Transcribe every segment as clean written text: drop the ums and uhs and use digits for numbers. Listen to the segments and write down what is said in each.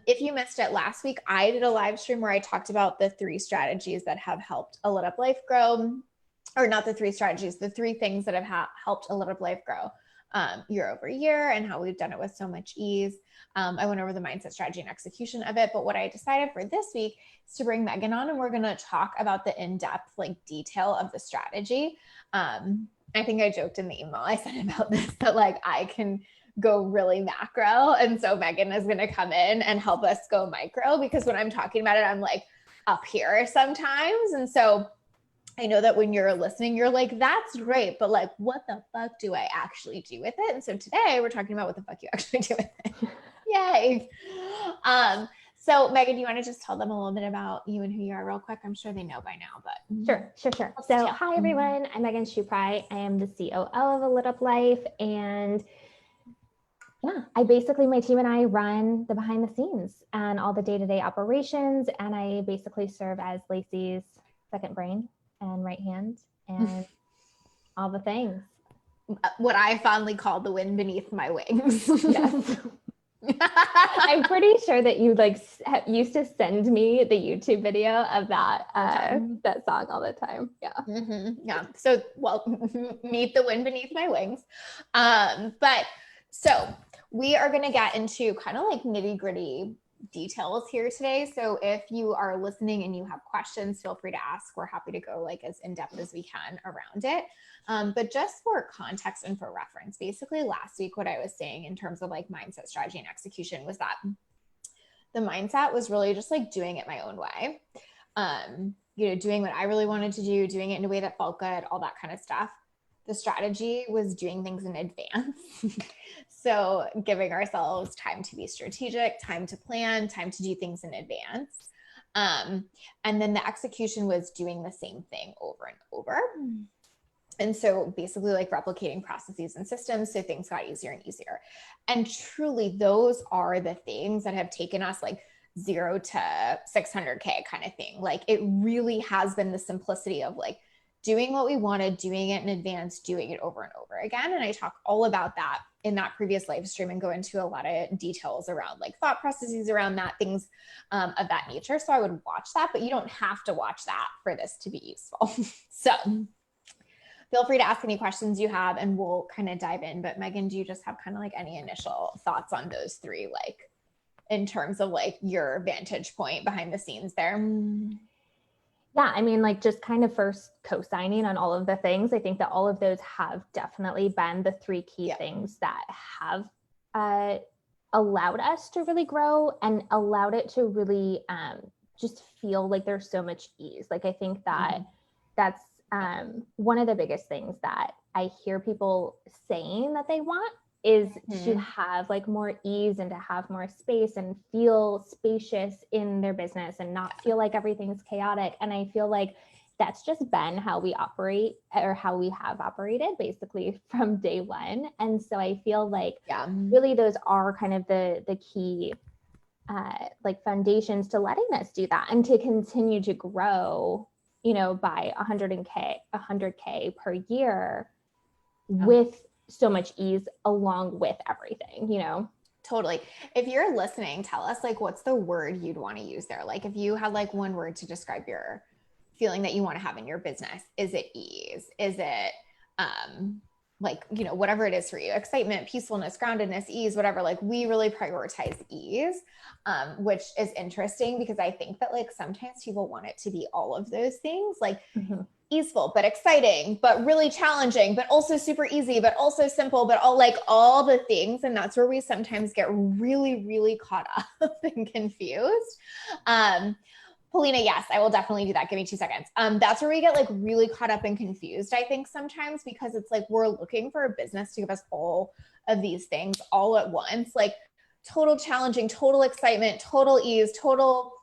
If you missed it last week, I did a live stream where I talked about the 3 strategies that have helped a Lit Up Life grow, or not the 3 strategies, the 3 things that have helped a Lit Up Life grow year over year, and how we've done it with so much ease. I went over the mindset, strategy, and execution of it. But what I decided for this week is to bring Megan on, and we're going to talk about the in-depth detail of the strategy. I think I joked in the email I sent about this that I can go really macro. And so Megan is going to come in and help us go micro, because when I'm talking about it, I'm up here sometimes. And so I know that when you're listening, you're like, that's great, but what the fuck do I actually do with it? And so today we're talking about what the fuck you actually do with it. Yay. So Megan, do you want to just tell them a little bit about you and who you are real quick? I'm sure they know by now, but. Sure. So hi everyone, I'm Megan Schopieray. I am the COO of A Lit Up Life. And yeah, my team and I run the behind the scenes and all the day-to-day operations. And I basically serve as Lacey's second brain and right hand and all the things. What I fondly call the wind beneath my wings. Yes. I'm pretty sure that you used to send me the YouTube video of that song all the time. Yeah. Mm-hmm. Yeah. So, meet the wind beneath my wings. But so we are going to get into kind of nitty gritty details here today. So if you are listening and you have questions, feel free to ask. We're happy to go as in-depth as we can around it. But just for context and for reference, basically last week, what I was saying in terms of mindset, strategy, and execution was that the mindset was really just doing it my own way. Doing what I really wanted to do, doing it in a way that felt good, all that kind of stuff. The strategy was doing things in advance. So giving ourselves time to be strategic, time to plan, time to do things in advance. And then the execution was doing the same thing over and over. And so basically replicating processes and systems so things got easier and easier. And truly those are the things that have taken us 0 to 600K kind of thing. It really has been the simplicity of doing what we wanted, doing it in advance, doing it over and over again. And I talk all about that in that previous live stream and go into a lot of details around thought processes around that, things of that nature. So I would watch that, but you don't have to watch that for this to be useful. So feel free to ask any questions you have and we'll kind of dive in. But Megan, do you just have kind of any initial thoughts on those 3, in terms of your vantage point behind the scenes there? Yeah, I mean, just kind of first co-signing on all of the things. I think that all of those have definitely been the 3 key things that have allowed us to really grow and allowed it to really just feel there's so much ease. I think that that's one of the biggest things that I hear people saying that they want is to have more ease and to have more space and feel spacious in their business and not feel everything's chaotic. And I feel that's just been how we operate, or how we have operated basically from day one. And so I feel really those are kind of the key foundations to letting us do that and to continue to grow, by 100K per year with so much ease along with everything, Totally. If you're listening, tell us what's the word you'd want to use there? If you had one word to describe your feeling that you want to have in your business, is it ease? Is it whatever it is for you, excitement, peacefulness, groundedness, ease, whatever, we really prioritize ease, which is interesting because I think that sometimes people want it to be all of those things, easeful, but exciting, but really challenging, but also super easy, but also simple, but all the things. And that's where we sometimes get really, really caught up and confused. Paulina, yes, I will definitely do that. Give me 2 seconds. That's where we get really caught up and confused, I think sometimes, because it's we're looking for a business to give us all of these things all at once, total challenging, total excitement, total ease, total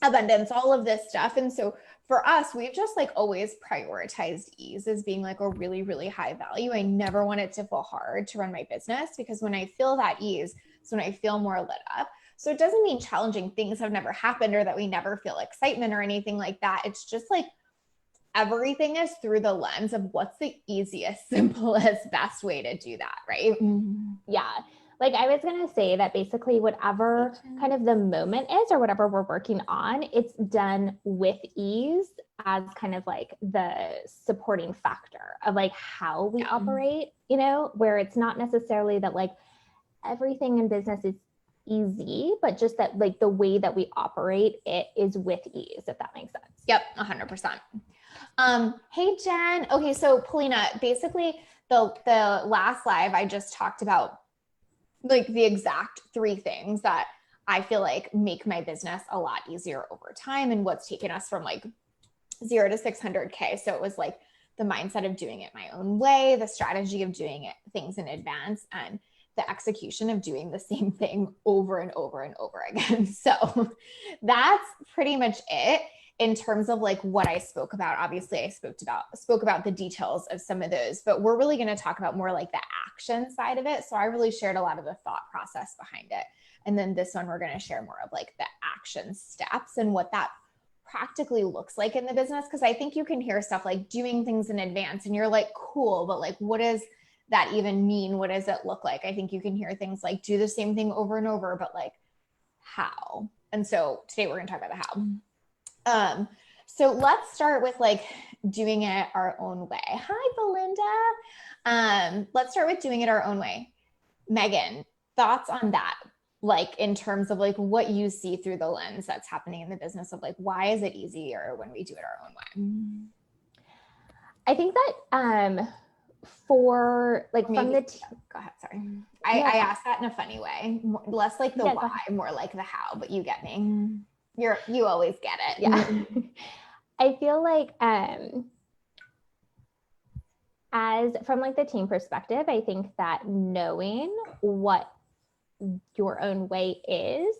abundance, all of this stuff. And so for us, we've just always prioritized ease as being a really, really high value. I never want it to feel hard to run my business, because when I feel that ease, it's when I feel more lit up. So it doesn't mean challenging things have never happened or that we never feel excitement or anything like that. It's just everything is through the lens of what's the easiest, simplest, best way to do that, right? Yeah. Like I was going to say that basically whatever kind of the moment is or whatever we're working on, it's done with ease as kind of like the supporting factor of like how we operate, you know, where it's not necessarily that like everything in business is easy, but just that like the way that we operate it is with ease, if that makes sense. Yep, 100%. Hey, Jen. Okay, so Polina, basically the last live I just talked about like the exact 3 things that I feel like make my business a lot easier over time and what's taken us from like 0 to 600K. So it was like the mindset of doing it my own way, the strategy of doing it things in advance, and the execution of doing the same thing over and over and over again. So that's pretty much it in terms of like what I spoke about. Obviously I spoke about the details of some of those, but we're really going to talk about more like the action side of it. So I really shared a lot of the thought process behind it. And then this one, we're going to share more of like the action steps and what that practically looks like in the business. Cause I think you can hear stuff like doing things in advance and you're like, cool, but like, what does that even mean? What does it look like? I think you can hear things like do the same thing over and over, but like how? And so today we're going to talk about the how. So let's start with like doing it our own way. Hi, Belinda. Let's start with doing it our own way. Megan, thoughts on that? Like in terms of like what you see through the lens that's happening in the business of like, why is it easier when we do it our own way? I think that, for like from the go ahead, sorry. I asked that in a funny way, less like the why, more like the how, but you get me. You always get it. Yeah. I feel like as from like the team perspective, I think that knowing what your own way is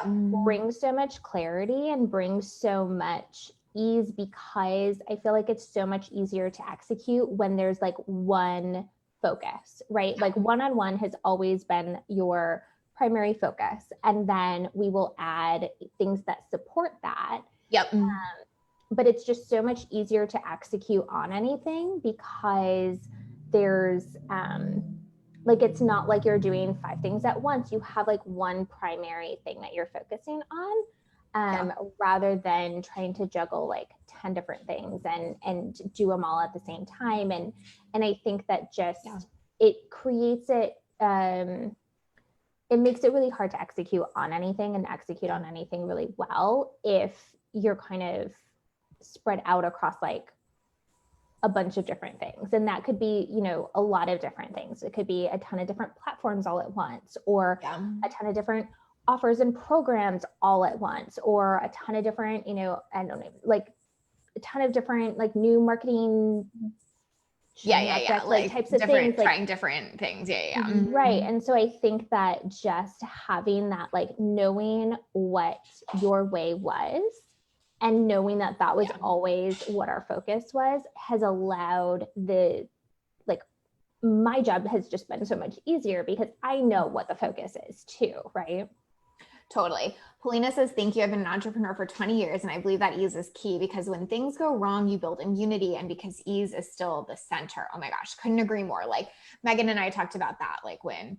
brings so much clarity and brings so much ease, because I feel like it's so much easier to execute when there's like one focus, right? Like one-on-one has always been your primary focus. And then we will add things that support that. Yep. But it's just so much easier to execute on anything because there's like, it's not like you're doing 5 things at once. You have like one primary thing that you're focusing on, rather than trying to juggle like 10 different things and do them all at the same time. And I think that just, it creates it, it makes it really hard to execute on anything and execute on anything really well if you're kind of spread out across like a bunch of different things. And that could be, you know, a lot of different things. It could be a ton of different platforms all at once, or a ton of different offers and programs all at once, or a ton of different, you know, I don't know, like a ton of different like new marketing like types of things, trying like, different things. Right. And so I think that just having that, like knowing what your way was and knowing that that was always what our focus was, has allowed the, like, my job has just been so much easier because I know what the focus is too, right? Totally. Polina says, thank you. I've been an entrepreneur for 20 years. And I believe that ease is key because when things go wrong, you build immunity, and because ease is still the center. Oh my gosh, couldn't agree more. Like Megan and I talked about that, like when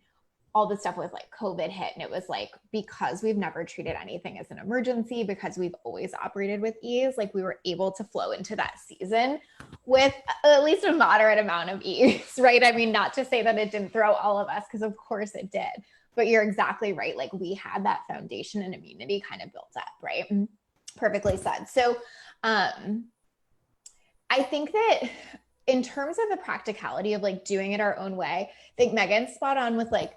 all the stuff with like COVID hit, and it was like, because we've never treated anything as an emergency, because we've always operated with ease, like we were able to flow into that season with at least a moderate amount of ease, right? I mean, not to say that it didn't throw all of us, because of course it did. But you're exactly right. Like we had that foundation and immunity kind of built up, right? Perfectly said. So I think that in terms of the practicality of like doing it our own way, I think Megan's spot on with like,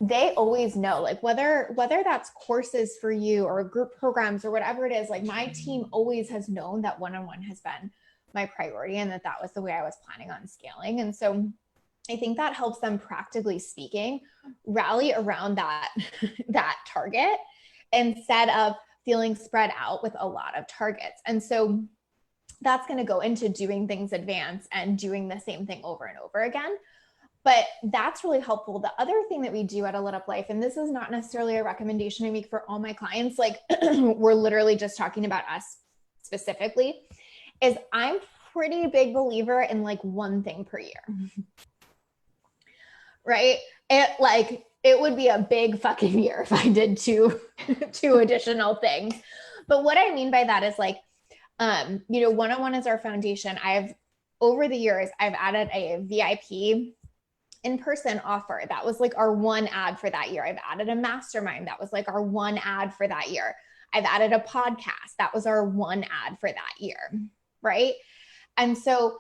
they always know, like whether that's courses for you or group programs or whatever it is, like my team always has known that one-on-one has been my priority and that was the way I was planning on scaling. And so I think that helps them, practically speaking, rally around that target instead of feeling spread out with a lot of targets. And so that's going to go into doing things advanced and doing the same thing over and over again. But that's really helpful. The other thing that we do at A Lit Up Life, and this is not necessarily a recommendation I make for all my clients, like we're literally just talking about us specifically, is I'm pretty big believer in like one thing per year. right? It would be a big fucking year if I did two additional things. But what I mean by that is like, one-on-one is our foundation. Over the years, I've added a VIP in-person offer. That was like our one ad for that year. I've added a mastermind. That was like our one ad for that year. I've added a podcast. That was our one ad for that year. Right. And so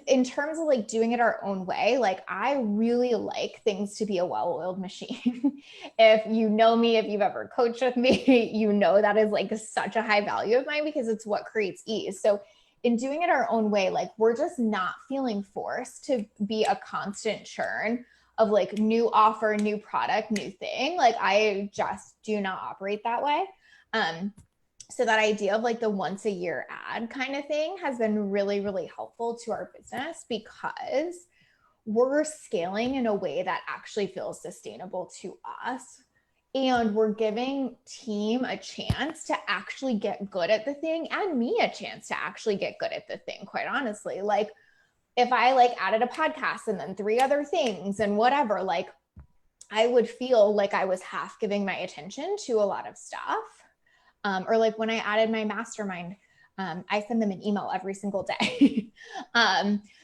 in terms of like doing it our own way, like I really like things to be a well-oiled machine. If you know me, if you've ever coached with me, you know that is like such a high value of mine because it's what creates ease. So in doing it our own way, like we're just not feeling forced to be a constant churn of like new offer, new product, new thing. Like I just do not operate that way. So that idea of like the once a year ad kind of thing has been really, really helpful to our business because we're scaling in a way that actually feels sustainable to us. And we're giving team a chance to actually get good at the thing and me a chance to actually get good at the thing, quite honestly. Like if I like added a podcast and then 3 other things and whatever, like I would feel like I was half giving my attention to a lot of stuff. Or like when I added my mastermind, I send them an email every single day.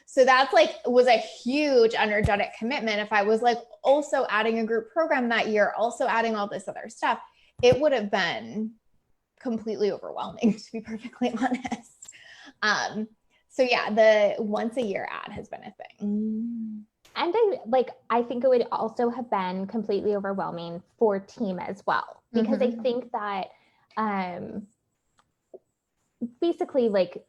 So that's like, was a huge energetic commitment. If I was like also adding a group program that year, also adding all this other stuff, it would have been completely overwhelming, to be perfectly honest. So yeah, the once a year ad has been a thing. And I think it would also have been completely overwhelming for team as well, because I think that basically like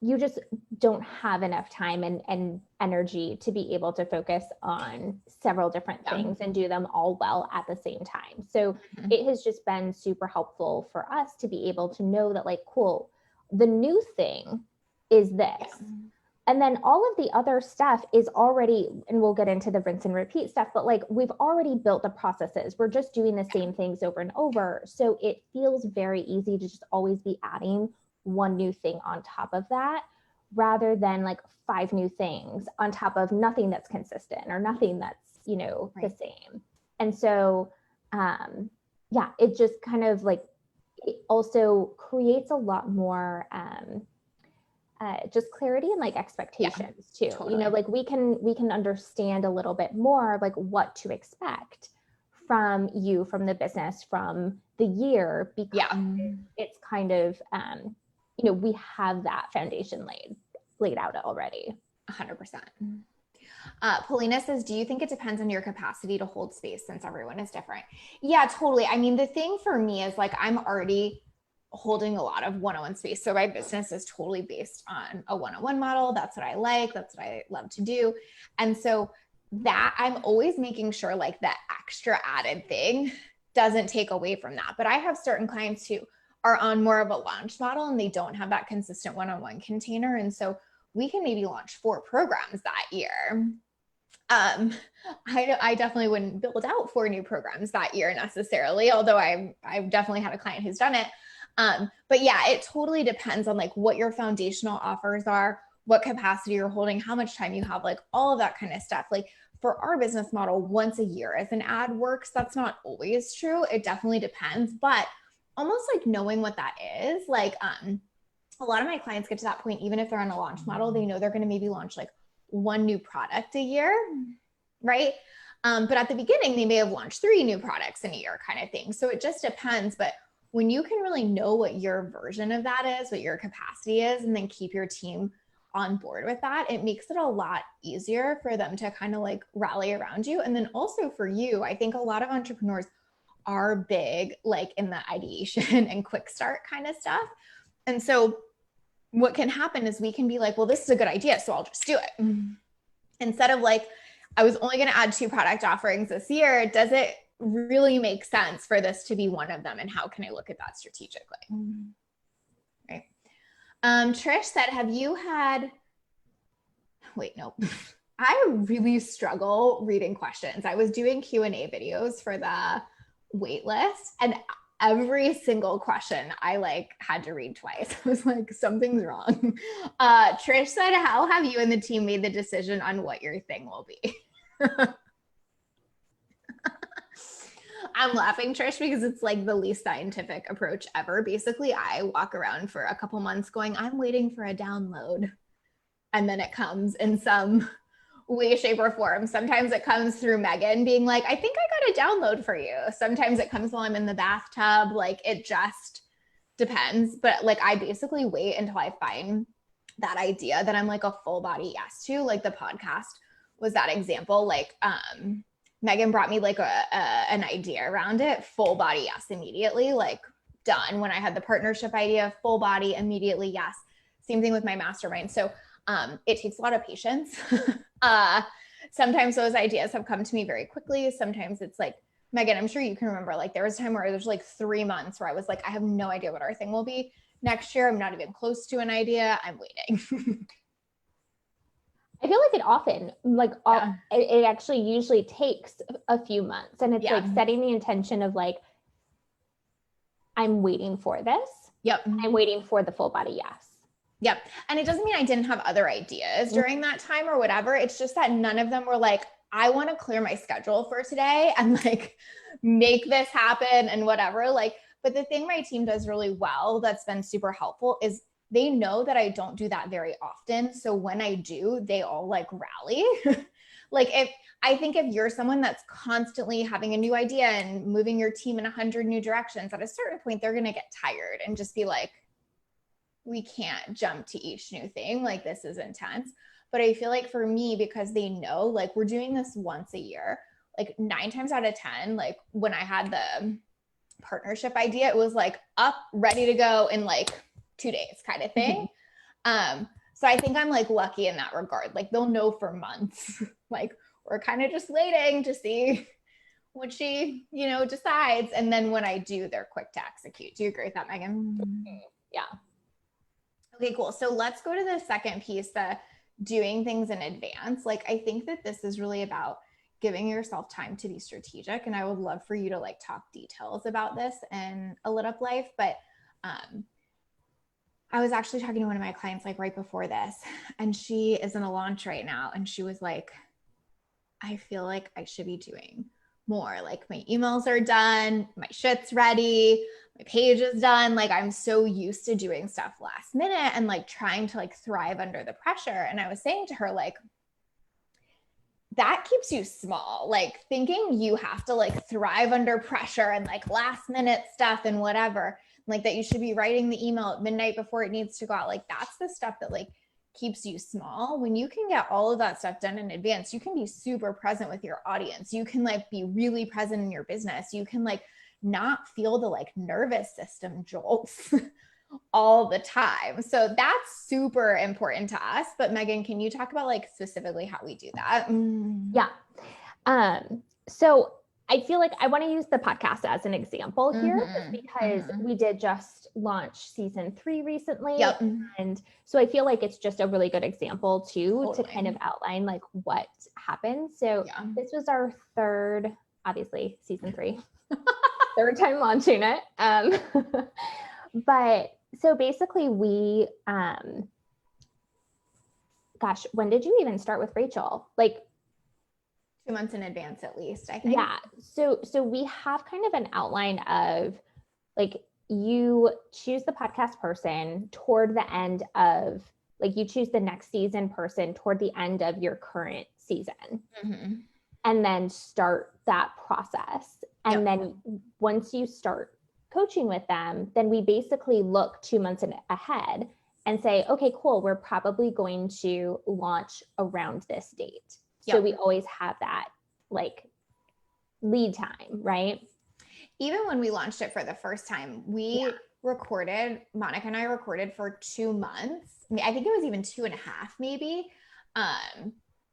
you just don't have enough time and energy to be able to focus on several different things and do them all well at the same time. So it has just been super helpful for us to be able to know that like, cool, the new thing is this. And then all of the other stuff is already, and we'll get into the rinse and repeat stuff, but like we've already built the processes. We're just doing the same things over and over. So it feels very easy to just always be adding one new thing on top of that, rather than like 5 new things on top of nothing that's consistent or nothing that's, the same. And so, it just kind of like, it also creates a lot more, just clarity and like expectations too. Totally. Like we can understand a little bit more like what to expect from you, from the business, from the year, because it's kind of, we have that foundation laid out already. 100%. Polina says, do you think it depends on your capacity to hold space since everyone is different? Yeah, totally. I mean, the thing for me is like, I'm already holding a lot of one-on-one space. So my business is totally based on a one-on-one model. That's what I like. That's what I love to do. And so that I'm always making sure like that extra added thing doesn't take away from that. But I have certain clients who are on more of a launch model and they don't have that consistent one-on-one container. And so we can maybe launch 4 programs that year. I definitely wouldn't build out 4 new programs that year necessarily, although I've definitely had a client who's done it. But yeah, it totally depends on like what your foundational offers are, what capacity you're holding, how much time you have, like all of that kind of stuff. Like for our business model, once a year as an ad works, that's not always true. It definitely depends, but almost like knowing what that is, like, a lot of my clients get to that point, even if they're on a launch model, they know they're going to maybe launch like 1 new product a year. Right. But at the beginning, they may have launched 3 new products in a year kind of thing. So it just depends. But when you can really know what your version of that is, what your capacity is, and then keep your team on board with that, it makes it a lot easier for them to kind of like rally around you. And then also for you, I think a lot of entrepreneurs are big, like in the ideation and quick start kind of stuff. And so what can happen is we can be like, well, this is a good idea, so I'll just do it. Instead of like, I was only going to add 2 product offerings this year. Does it really make sense for this to be one of them? And how can I look at that strategically? Right. Trish said, have you had, wait, no, I really struggle reading questions. I was doing Q&A videos for the wait list, and every single question I like had to read twice. I was like, something's wrong. Trish said, how have you and the team made the decision on what your thing will be? I'm laughing, Trish, because it's like the least scientific approach ever. Basically, I walk around for a couple months going, I'm waiting for a download. And then it comes in some way, shape, or form. Sometimes it comes through Megan being like, I think I got a download for you. Sometimes it comes while I'm in the bathtub. Like, it just depends. But like, I basically wait until I find that idea that I'm like a full body yes to. Like, the podcast was that example. Like, Megan brought me like an idea around it, full body yes immediately, like done. When I had the partnership idea, full body immediately yes. Same thing with my mastermind. So it takes a lot of patience. Sometimes those ideas have come to me very quickly. Sometimes it's like, Megan, I'm sure you can remember, like there was a time where there's like 3 months where I was like, I have no idea what our thing will be next year. I'm not even close to an idea. I'm waiting. I feel like it often, like it actually usually takes a few months, and it's like setting the intention of like, I'm waiting for this. Yep. I'm waiting for the full body yes. Yep. And it doesn't mean I didn't have other ideas during that time or whatever. It's just that none of them were like, I want to clear my schedule for today and like make this happen and whatever. Like, but the thing my team does really well that's been super helpful is they know that I don't do that very often. So when I do, they all like rally. Like if you're someone that's constantly having a new idea and moving your team in 100 new directions, at a certain point, they're going to get tired and just be like, we can't jump to each new thing. Like, this is intense. But I feel like for me, because they know, like, we're doing this once a year, like 9 times out of 10, like when I had the partnership idea, it was like up, ready to go in like 2 days kind of thing. So I think I'm like lucky in that regard. Like, they'll know for months, like we're kind of just waiting to see what she, decides. And then when I do, they're quick to execute. Do you agree with that, Megan? Yeah. Okay, cool. So let's go to the second piece, the doing things in advance. Like, I think that this is really about giving yourself time to be strategic. And I would love for you to like talk details about this in a lit up life. But I was actually talking to one of my clients like right before this, and she is in a launch right now. And she was like, I feel like I should be doing more. Like, my emails are done, my shit's ready, my page is done. Like, I'm so used to doing stuff last minute and like trying to like thrive under the pressure. And I was saying to her, like, that keeps you small. Like, thinking you have to like thrive under pressure and like last minute stuff and whatever, like that you should be writing the email at midnight before it needs to go out. Like, that's the stuff that like keeps you small. When you can get all of that stuff done in advance, you can be super present with your audience. You can like be really present in your business. You can like not feel the like nervous system jolts all the time. So that's super important to us. But Megan, can you talk about like specifically how we do that? Yeah. So I feel like I want to use the podcast as an example here because we did just launch season 3 recently. Yep. And so I feel like it's just a really good example too, to kind of outline like what happened. So this was our third, obviously season 3, third time launching it. But so basically we, gosh, when did you even start with Rachel? Like 2 months in advance, at least, I think. Yeah. So we have kind of an outline of like, you choose the podcast person toward the end of, like, you choose the next season person toward the end of your current season, and then start that process. And then once you start coaching with them, then we basically look 2 months ahead and say, okay, cool, we're probably going to launch around this date. So we always have that like lead time, right? Even when we launched it for the first time, we recorded, Monica and I recorded for 2 months. I think it was even 2.5 maybe,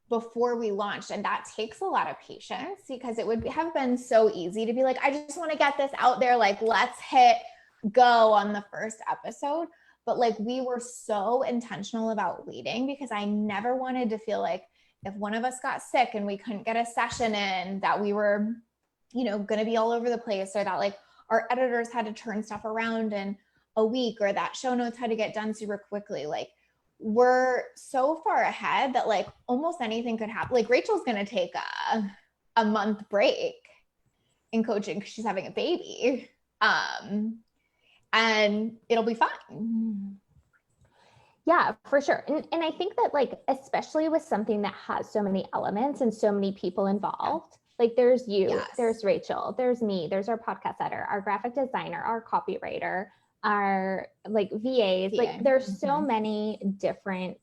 before we launched. And that takes a lot of patience, because it would have been so easy to be like, I just want to get this out there. Like, let's hit go on the first episode. But like, we were so intentional about waiting, because I never wanted to feel like if one of us got sick and we couldn't get a session in, that we were, going to be all over the place, or that like our editors had to turn stuff around in a week, or that show notes had to get done super quickly. Like, we're so far ahead that like almost anything could happen. Like Rachel's going to take a month break in coaching because she's having a baby. And it'll be fine. Yeah, for sure. And I think that like, especially with something that has so many elements and so many people involved, like there's you, Yes. there's Rachel, there's me, there's our podcast editor, our graphic designer, our copywriter, our like VAs, like there's so many different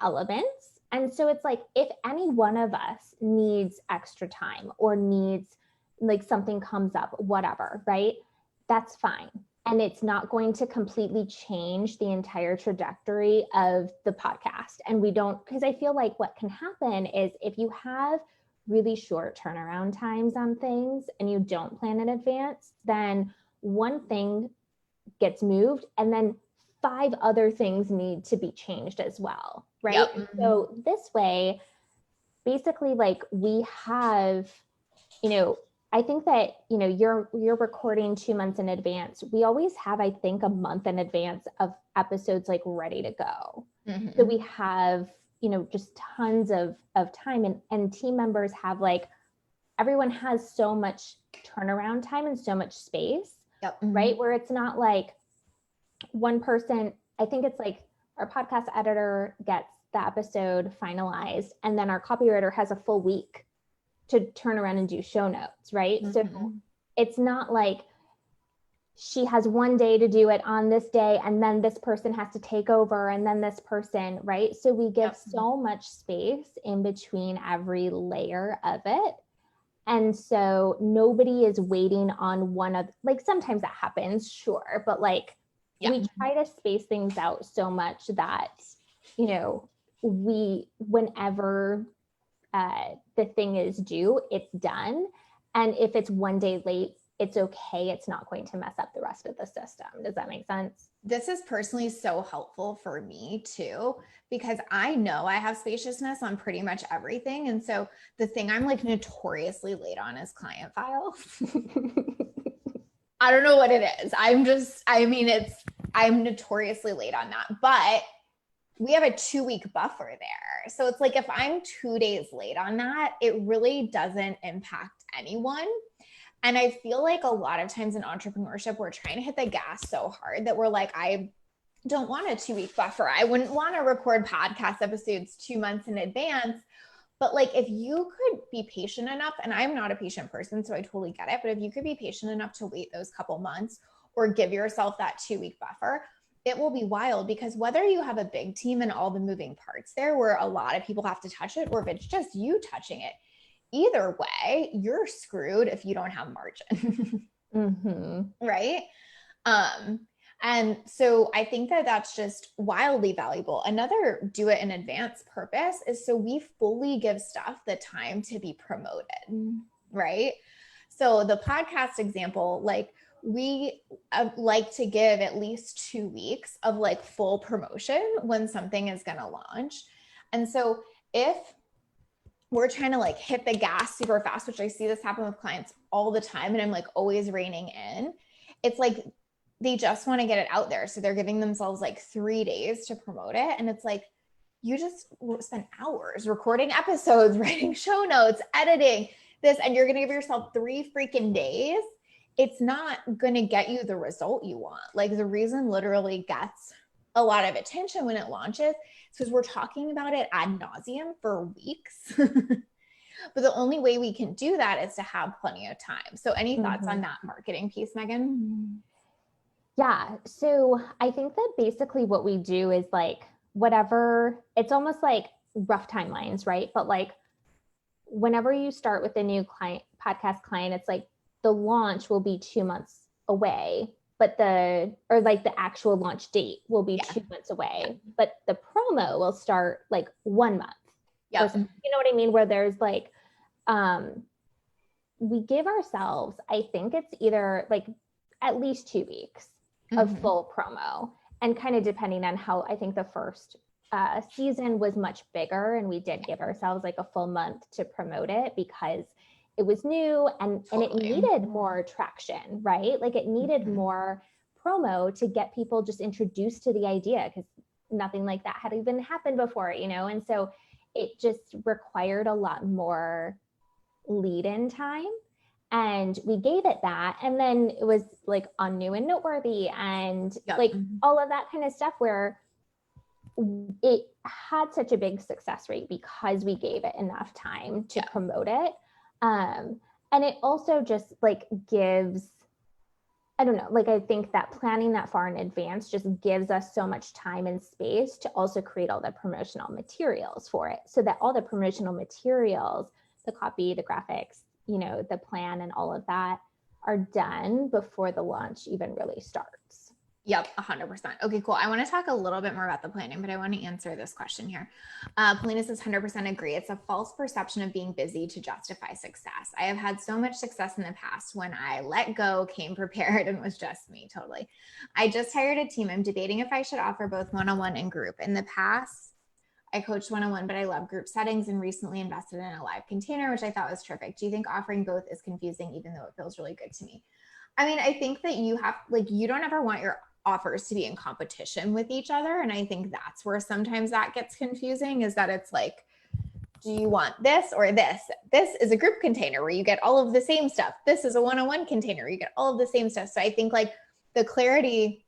elements. And so it's like, if any one of us needs extra time or needs like something comes up, whatever, right? That's fine. And it's not going to completely change the entire trajectory of the podcast. And we don't, because I feel like what can happen is if you have really short turnaround times on things and you don't plan in advance, then one thing gets moved and then 5 other things need to be changed as well, right? Yep. So this way, basically, like we have, you know, I think that, you know, you're recording 2 months in advance. We always have, I think, a month in advance of episodes like ready to go. So we have, you know, just tons of time, and team members have like, everyone has so much turnaround time and so much space, right? Where it's not like one person, I think it's like our podcast editor gets the episode finalized and then our copywriter has a full week to turn around and do show notes, right? So it's not like she has one day to do it on this day and then this person has to take over and then this person, right? So we give so much space in between every layer of it. And so nobody is waiting on one of, like sometimes that happens, sure, but like we try to space things out so much that, you know, whenever the thing is due, it's done. And if it's one day late, it's okay. It's not going to mess up the rest of the system. Does that make sense? This is personally so helpful for me too, because I know I have spaciousness on pretty much everything. And so the thing I'm like notoriously late on is client files. I don't know what it is. I'm notoriously late on that, but we have a 2-week buffer there. So it's like, if I'm 2 days late on that, it really doesn't impact anyone. And I feel like a lot of times in entrepreneurship, we're trying to hit the gas so hard that we're like, I don't want a 2-week buffer. I wouldn't want to record podcast episodes 2 months in advance. But like, if you could be patient enough, and I'm not a patient person, so I totally get it, but if you could be patient enough to wait those couple months or give yourself that 2-week buffer, it will be wild, because whether you have a big team and all the moving parts there where a lot of people have to touch it, or if it's just you touching it, either way, you're screwed if you don't have margin. Right? And so I think that that's just wildly valuable. Another do it in advance purpose is so we fully give stuff the time to be promoted, right? So the podcast example, like we like to give at least 2 weeks of like full promotion when something is going to launch. And so if we're trying to like hit the gas super fast, which I see this happen with clients all the time, and I'm like always reining in, it's like they just want to get it out there. So they're giving themselves like 3 days to promote it. And it's like, you just spent hours recording episodes, writing show notes, editing this, and you're going to give yourself 3 freaking days. It's not going to get you the result you want. Like the reason literally gets a lot of attention when it launches is because we're talking about it ad nauseum for weeks. But the only way we can do that is to have plenty of time. So any thoughts on that marketing piece, Megan? Yeah. So I think that basically what we do is like whatever, it's almost like rough timelines, right? But like whenever you start with a new podcast client, it's like the launch will be 2 months away, but the actual launch date will be 2 months away, but the promo will start like 1 month. You know what I mean? Where there's like, we give ourselves, I think it's either like at least 2 weeks of full promo, and kind of depending on how, I think the first season was much bigger and we did give ourselves like a full month to promote it because it was new and it needed more traction, right? Like it needed more promo to get people just introduced to the idea, because nothing like that had even happened before, you know? And so it just required a lot more lead-in time. And we gave it that. And then it was like on new and noteworthy and like all of that kind of stuff where it had such a big success rate because we gave it enough time to promote it. And it also just like gives, I don't know, like I think that planning that far in advance just gives us so much time and space to also create all the promotional materials for it, so that all the promotional materials, the copy, the graphics, you know, the plan and all of that are done before the launch even really starts. Yep, 100%. Okay, cool. I want to talk a little bit more about the planning, but I want to answer this question here. Polina says 100% agree. It's a false perception of being busy to justify success. I have had so much success in the past when I let go, came prepared, and was just me. Totally. I just hired a team. I'm debating if I should offer both one-on-one and group. In the past, I coached one-on-one, but I love group settings and recently invested in a live container, which I thought was terrific. Do you think offering both is confusing, even though it feels really good to me? I mean, I think that you have, like, you don't ever want your offers to be in competition with each other. And I think that's where sometimes that gets confusing, is that it's like, do you want this or this? This is a group container where you get all of the same stuff. This is a one-on-one container where you get all of the same stuff. So I think like the clarity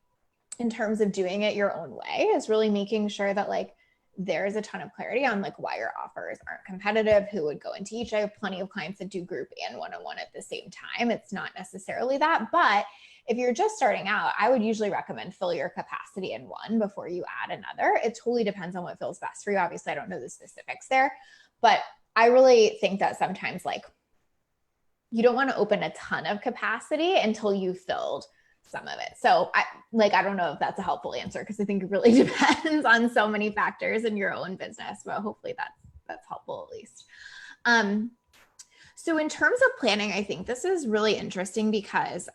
in terms of doing it your own way is really making sure that like there's a ton of clarity on like why your offers aren't competitive, who would go into each. I have plenty of clients that do group and one-on-one at the same time. It's not necessarily that, but if you're just starting out, I would usually recommend fill your capacity in one before you add another. It totally depends on what feels best for you. Obviously, I don't know the specifics there, but I really think that sometimes like you don't want to open a ton of capacity until you filled some of it. So I don't know if that's a helpful answer, because I think it really depends on so many factors in your own business, but hopefully that's helpful at least. So in terms of planning, I think this is really interesting because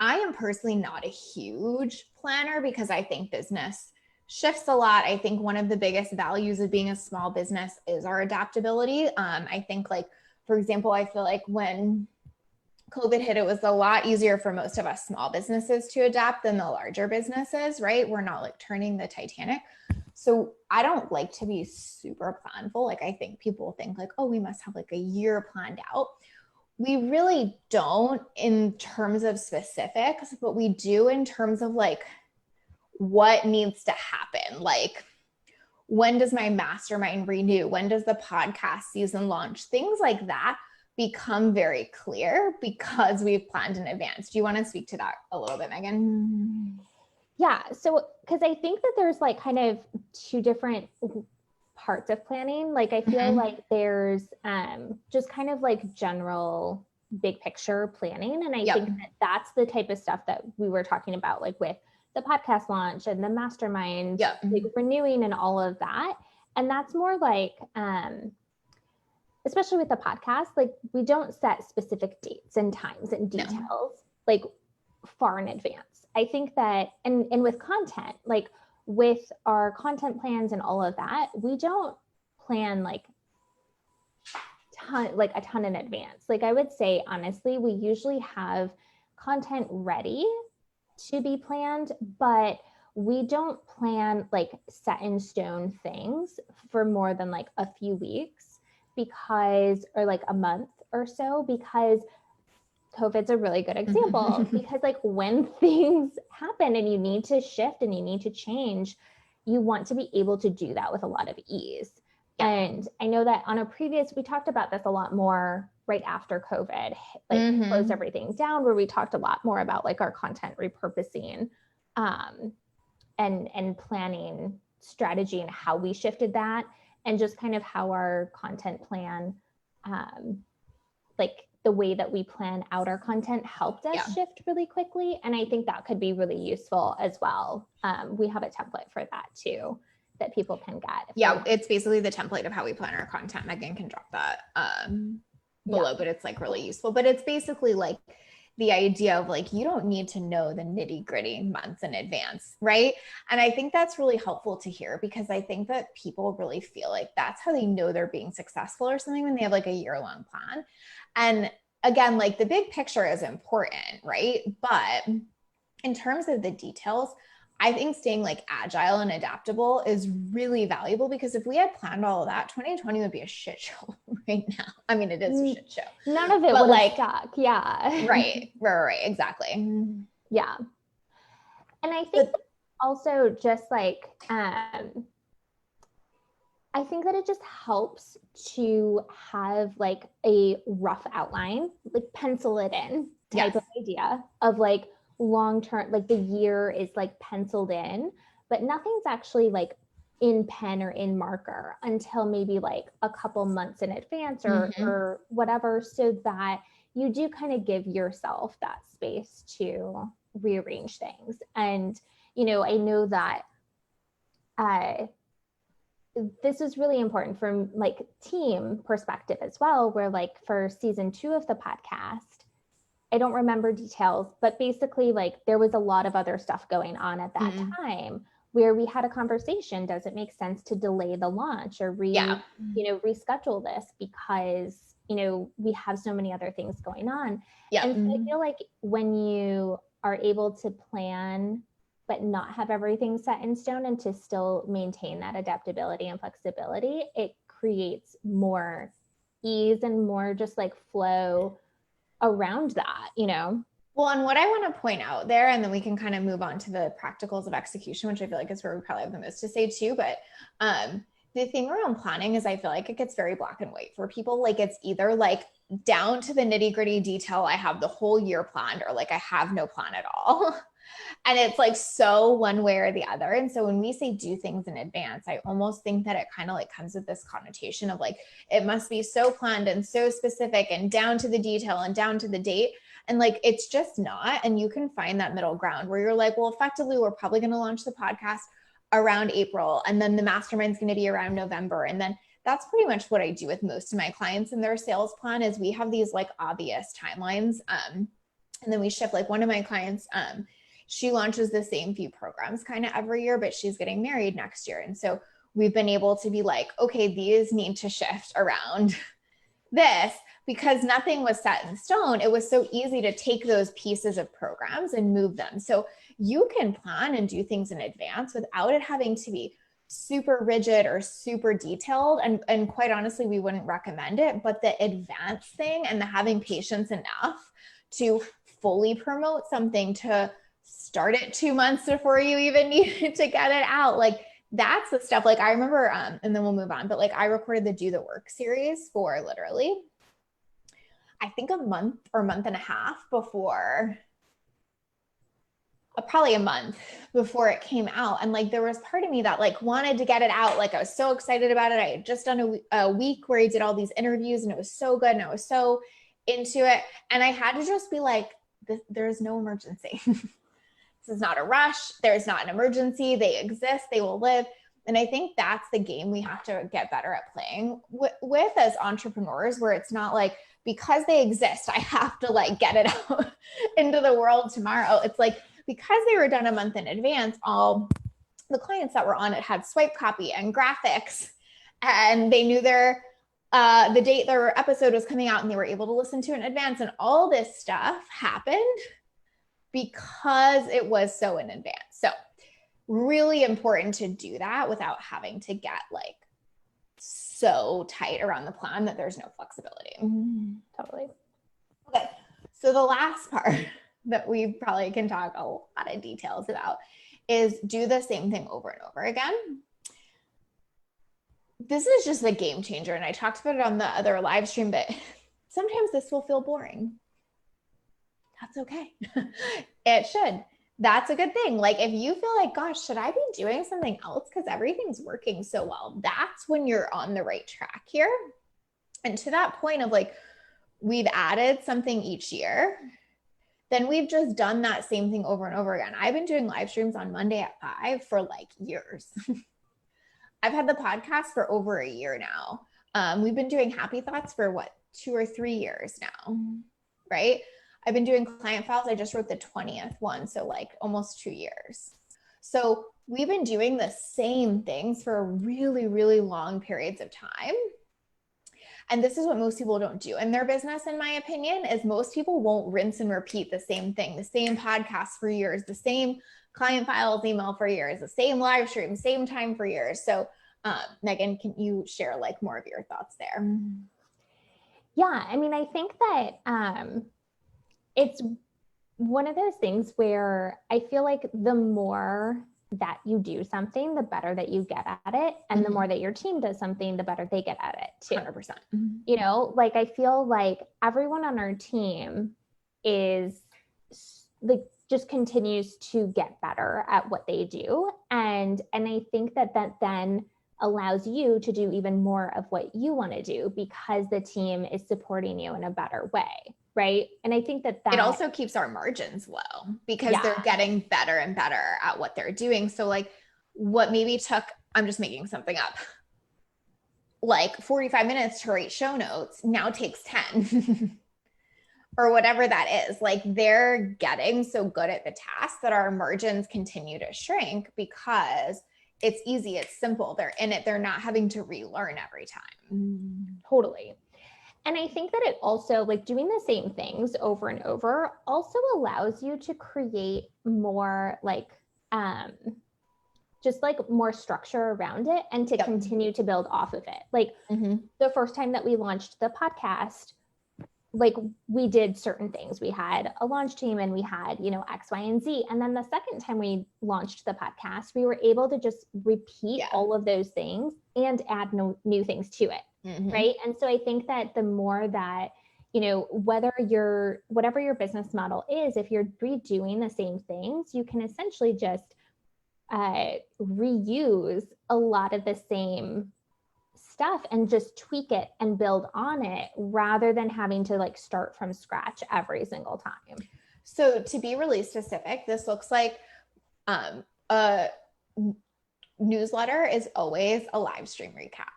I am personally not a huge planner because I think business shifts a lot. I think one of the biggest values of being a small business is our adaptability. I think like, for example, I feel like when COVID hit, it was a lot easier for most of us small businesses to adapt than the larger businesses, right? We're not like turning the Titanic. So I don't like to be super planful. Like I think people think like, oh, we must have like a year planned out. We really don't in terms of specifics, but we do in terms of like what needs to happen. Like, when does my mastermind renew? When does the podcast season launch? Things like that become very clear because we've planned in advance. Do you want to speak to that a little bit, Megan? Yeah. So, because I think that there's like kind of two different parts of planning. Like I feel like there's just kind of like general big picture planning. And I think that that's the type of stuff that we were talking about, like with the podcast launch and the mastermind, like renewing and all of that. And that's more like, especially with the podcast, like we don't set specific dates and times and details like far in advance. I think that, and with content, like with our content plans and all of that, we don't plan like a ton in advance. Like I would say, honestly, we usually have content ready to be planned, but we don't plan like set in stone things for more than like a few weeks because, or like a month or so, because COVID's a really good example. Because like when things happen and you need to shift and you need to change, you want to be able to do that with a lot of ease. And I know that on a previous, we talked about this a lot more right after COVID, like closed everything down, where we talked a lot more about like our content repurposing and planning strategy and how we shifted that, and just kind of how our content plan, like the way that we plan out our content helped us shift really quickly. And I think that could be really useful as well. We have a template for that too, that people can get. It's basically the template of how we plan our content. Megan can drop that below, but it's like really useful. But it's basically like the idea of like, you don't need to know the nitty gritty months in advance, right? And I think that's really helpful to hear, because I think that people really feel like that's how they know they're being successful or something, when they have like a year-long plan. And again, like the big picture is important, right? But in terms of the details, I think staying like agile and adaptable is really valuable, because if we had planned all of that, 2020 would be a shit show right now. I mean, it is a shit show. None of it would have stuck. Yeah. Right. Exactly. Yeah. And I think also just like, I think that it just helps to have like a rough outline, like pencil it in type of idea of like long-term, like the year is like penciled in, but nothing's actually like in pen or in marker until maybe like a couple months in advance or whatever, so that you do kind of give yourself that space to rearrange things. And, you know, I know that this is really important from like team perspective as well, where like for season 2 of the podcast, I don't remember details, but basically like there was a lot of other stuff going on at that time where we had a conversation. Does it make sense to delay the launch or reschedule this because, you know, we have so many other things going on. And so I feel like when you are able to plan but not have everything set in stone and to still maintain that adaptability and flexibility, it creates more ease and more just like flow around that, you know? Well, and what I want to point out there, and then we can kind of move on to the practicals of execution, which I feel like is where we probably have the most to say too. But the thing around planning is I feel like it gets very black and white for people. Like it's either like down to the nitty gritty detail, I have the whole year planned, or like I have no plan at all. And it's like so one way or the other. And so when we say do things in advance, I almost think that it kind of like comes with this connotation of like, it must be so planned and so specific and down to the detail and down to the date. And like, it's just not. And you can find that middle ground where you're like, well, effectively, we're probably going to launch the podcast around April. And then the mastermind's going to be around November. And then that's pretty much what I do with most of my clients in their sales plan is we have these like obvious timelines. And then we shift. Like one of my clients, she launches the same few programs kind of every year, but she's getting married next year. And so we've been able to be like, okay, these need to shift around this because nothing was set in stone. It was so easy to take those pieces of programs and move them. So you can plan and do things in advance without it having to be super rigid or super detailed. And quite honestly, we wouldn't recommend it, but the advance thing and the having patience enough to fully promote something, to start it 2 months before you even need to get it out. Like that's the stuff. Like I remember, and then we'll move on, but like I recorded the Do the Work series for literally, I think a month or month and a half before, probably a month before it came out. And like, there was part of me that like wanted to get it out. Like I was so excited about it. I had just done a week where I did all these interviews and it was so good. And I was so into it. And I had to just be like, there's no emergency. This is not a rush. There's not an emergency. They exist. They will live. And I think that's the game we have to get better at playing with as entrepreneurs, where it's not like, because they exist, I have to like get it out into the world tomorrow. It's like, because they were done a month in advance, all the clients that were on it had swipe copy and graphics, and they knew the date their episode was coming out, and they were able to listen to it in advance. And all this stuff happened because it was so in advance. So really important to do that without having to get like so tight around the plan that there's no flexibility. Totally. Okay. So the last part that we probably can talk a lot of details about is do the same thing over and over again. This is just a game changer. And I talked about it on the other live stream, but sometimes this will feel boring. That's okay. It should. That's a good thing. Like if you feel like, gosh, should I be doing something else? Because everything's working so well. That's when you're on the right track here. And to that point of like, we've added something each year, then we've just done that same thing over and over again. I've been doing live streams on Monday at 5 for like years. I've had the podcast for over a year now. We've been doing Happy Thoughts for 2 or 3 years now, right? I've been doing client files. I just wrote the 20th one. So like almost 2 years. So we've been doing the same things for really, really long periods of time. And this is what most people don't do in their business, in my opinion, is most people won't rinse and repeat the same thing, the same podcast for years, the same client files email for years, the same live stream, same time for years. So Megan, can you share like more of your thoughts there? Yeah, I mean, I think that it's one of those things where I feel like the more that you do something, the better that you get at it. And the more that your team does something, the better they get at it too. 100%. You know, like I feel like everyone on our team is like just continues to get better at what they do. And I think that then allows you to do even more of what you want to do because the team is supporting you in a better way. Right. And I think that it also keeps our margins low because they're getting better and better at what they're doing. So like what maybe took, I'm just making something up, like 45 minutes to write show notes now takes 10 or whatever that is. Like they're getting so good at the task that our margins continue to shrink because it's easy, it's simple, they're in it, they're not having to relearn every time. Totally. And I think that it also, like doing the same things over and over also allows you to create more like just like more structure around it and to continue to build off of it. Like the first time that we launched the podcast, like we did certain things. We had a launch team and we had, you know, X, Y, and Z. And then the second time we launched the podcast, we were able to just repeat all of those things and add new things to it. Right. And so I think that the more that, you know, whatever your business model is, if you're redoing the same things, you can essentially just reuse a lot of the same stuff and just tweak it and build on it rather than having to like start from scratch every single time. So to be really specific, this looks like a newsletter is always a live stream recap.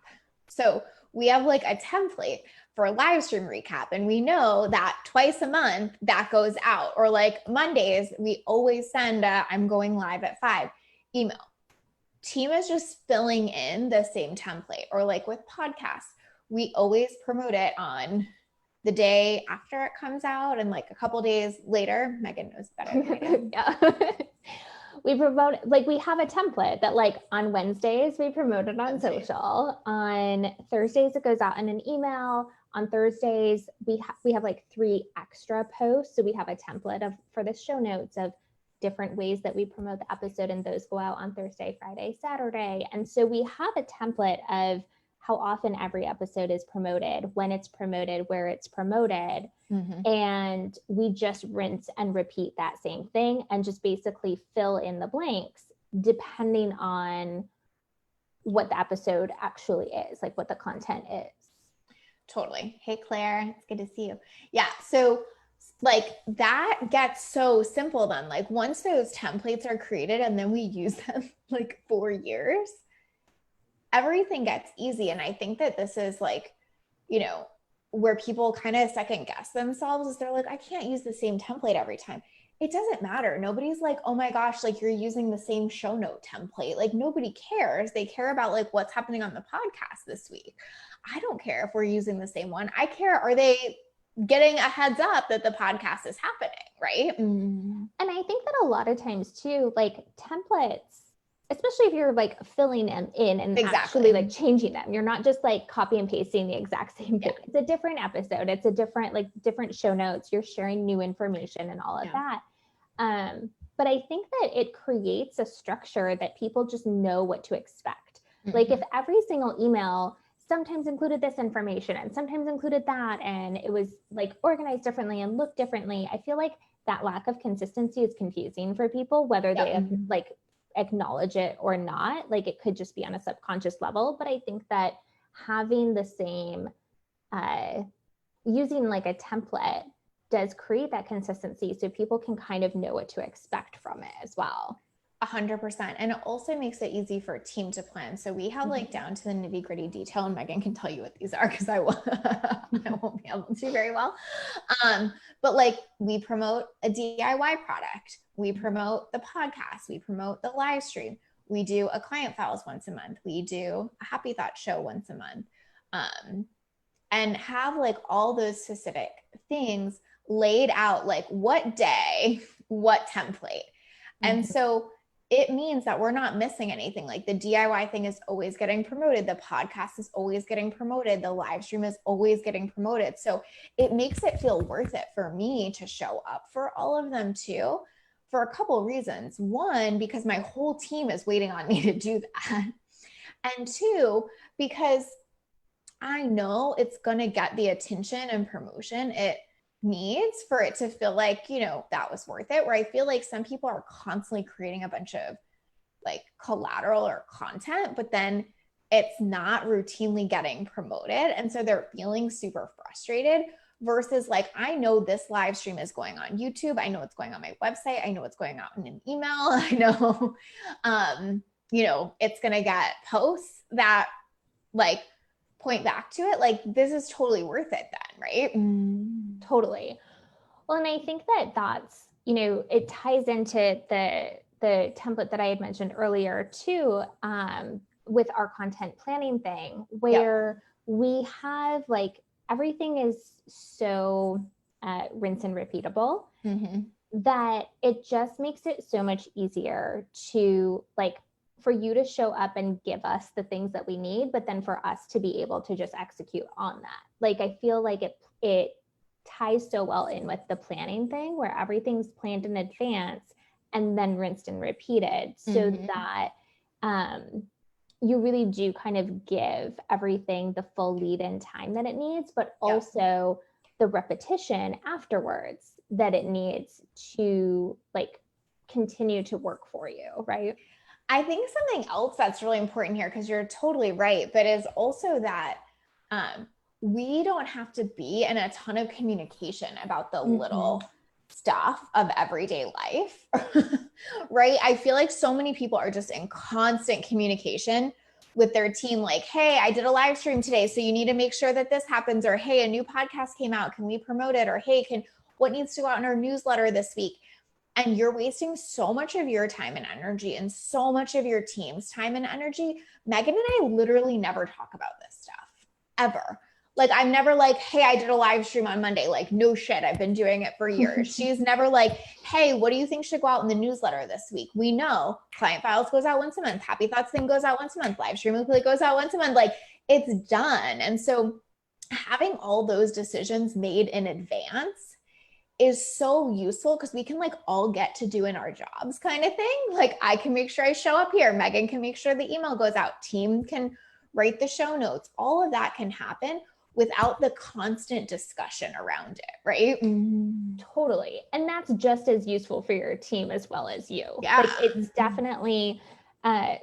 So we have like a template for a live stream recap. And we know that twice a month that goes out, or like Mondays, we always send I'm going live at 5 email. Team is just filling in the same template. Or like with podcasts, we always promote it on the day after it comes out and like a couple days later. Megan knows better than I do. Yeah. We promote, like we have a template that like on Wednesdays, we promote it on social. On Thursdays, it goes out in an email. On Thursdays, we have like 3 extra posts. So we have a template for the show notes of different ways that we promote the episode, and those go out on Thursday, Friday, Saturday. And so we have a template of how often every episode is promoted, when it's promoted, where it's promoted. And we just rinse and repeat that same thing and just basically fill in the blanks depending on what the episode actually is, like what the content is. Totally. Hey, Claire, it's good to see you. Yeah. So like that gets so simple then. Like once those templates are created and then we use them like for years, everything gets easy. And I think that this is like, you know, where people kind of second guess themselves is they're like, I can't use the same template every time. It doesn't matter. Nobody's like, oh my gosh, like you're using the same show note template. Like nobody cares. They care about like what's happening on the podcast this week. I don't care if we're using the same one. I care, are they getting a heads up that the podcast is happening, right? And I think that a lot of times too, like templates, especially if you're like filling them in and actually like changing them, you're not just like copy and pasting the exact same thing. It's a different episode. It's a different show notes. You're sharing new information and all of that. But I think that it creates a structure that people just know what to expect. Like if every single email sometimes included this information and sometimes included that, and it was like organized differently and looked differently, I feel like that lack of consistency is confusing for people, whether they like acknowledge it or not. Like it could just be on a subconscious level. But I think that having the same, using like a template does create that consistency so people can kind of know what to expect from it as well. 100%. And it also makes it easy for a team to plan. So we have like down to the nitty gritty detail, and Megan can tell you what these are because I won't be able to very well. But like we promote a DIY product, we promote the podcast, we promote the live stream, we do a client files once a month, we do a happy thought show once a month. and have like all those specific things laid out, like what day, what template. And so it means that we're not missing anything. Like the DIY thing is always getting promoted. The podcast is always getting promoted. The live stream is always getting promoted. So it makes it feel worth it for me to show up for all of them too, for a couple of reasons. One, because my whole team is waiting on me to do that. And two, because I know it's going to get the attention and promotion it needs for it to feel like, you know, that was worth it. Where I feel like some people are constantly creating a bunch of like collateral or content, but then it's not routinely getting promoted. And so they're feeling super frustrated versus like, I know this live stream is going on YouTube. I know it's going on my website. I know it's going out in an email. I know, you know, it's going to get posts that like point back to it. Like this is totally worth it then, right? Totally. Well, and I think that that's, you know, it ties into the template that I had mentioned earlier too, with our content planning thing, where we have like, everything is so rinse and repeatable that it just makes it so much easier to like, for you to show up and give us the things that we need, but then for us to be able to just execute on that. Like, I feel like it ties so well in with the planning thing where everything's planned in advance and then rinsed and repeated so that you really do kind of give everything the full lead in time that it needs, but also the repetition afterwards that it needs to like continue to work for you, right? I think something else that's really important here, because you're totally right, but is also that we don't have to be in a ton of communication about the little stuff of everyday life, right? I feel like so many people are just in constant communication with their team, like, hey, I did a live stream today, so you need to make sure that this happens, or hey, a new podcast came out, can we promote it? Or hey, what needs to go out in our newsletter this week? And you're wasting so much of your time and energy and so much of your team's time and energy. Megan and I literally never talk about this stuff ever. Like, I'm never like, hey, I did a live stream on Monday. Like, no shit, I've been doing it for years. She's never like, hey, what do you think should go out in the newsletter this week? We know Client Files goes out once a month. Happy Thoughts thing goes out once a month. Live Stream Weekly goes out once a month. Like, it's done. And so having all those decisions made in advance is so useful, because we can like all get to doing our jobs kind of thing. Like, I can make sure I show up here. Megan can make sure the email goes out. Team can write the show notes. All of that can happen without the constant discussion around it, right? Totally. And that's just as useful for your team as well as you. Yeah. Like, it's definitely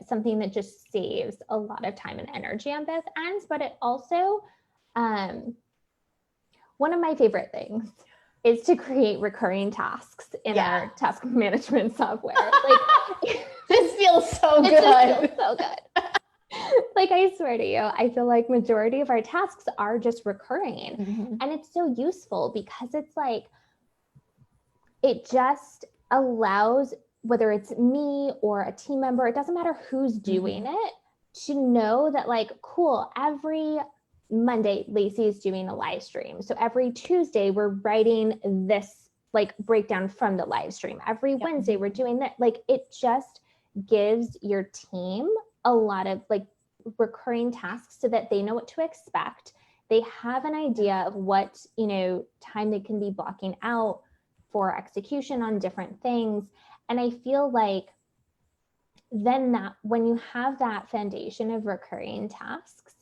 something that just saves a lot of time and energy on both ends, but it also, one of my favorite things is to create recurring tasks in our task management software. Like, this feels so good. This feels so good. Like, I swear to you, I feel like majority of our tasks are just recurring. And it's so useful because it's like, it just allows, whether it's me or a team member, it doesn't matter who's doing it, to know that like, cool, every Monday, Lacey is doing a live stream. So every Tuesday, we're writing this like breakdown from the live stream. Every Wednesday, we're doing that. Like, it just gives your team a lot of like recurring tasks so that they know what to expect. They have an idea of what, you know, time they can be blocking out for execution on different things. And I feel like then that when you have that foundation of recurring tasks,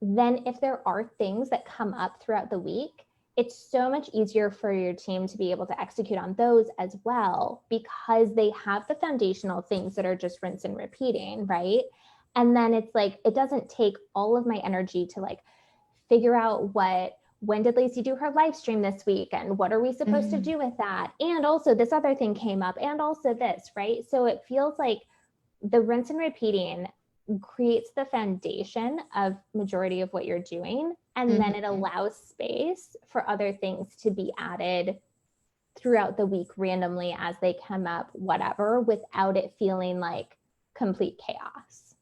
then if there are things that come up throughout the week, it's so much easier for your team to be able to execute on those as well, because they have the foundational things that are just rinse and repeating, right? And then it's like, it doesn't take all of my energy to like figure out when did Lacey do her live stream this week? And what are we supposed to do with that? And also this other thing came up, and also this, right? So it feels like the rinse and repeating creates the foundation of majority of what you're doing. And then it allows space for other things to be added throughout the week randomly as they come up, whatever, without it feeling like complete chaos.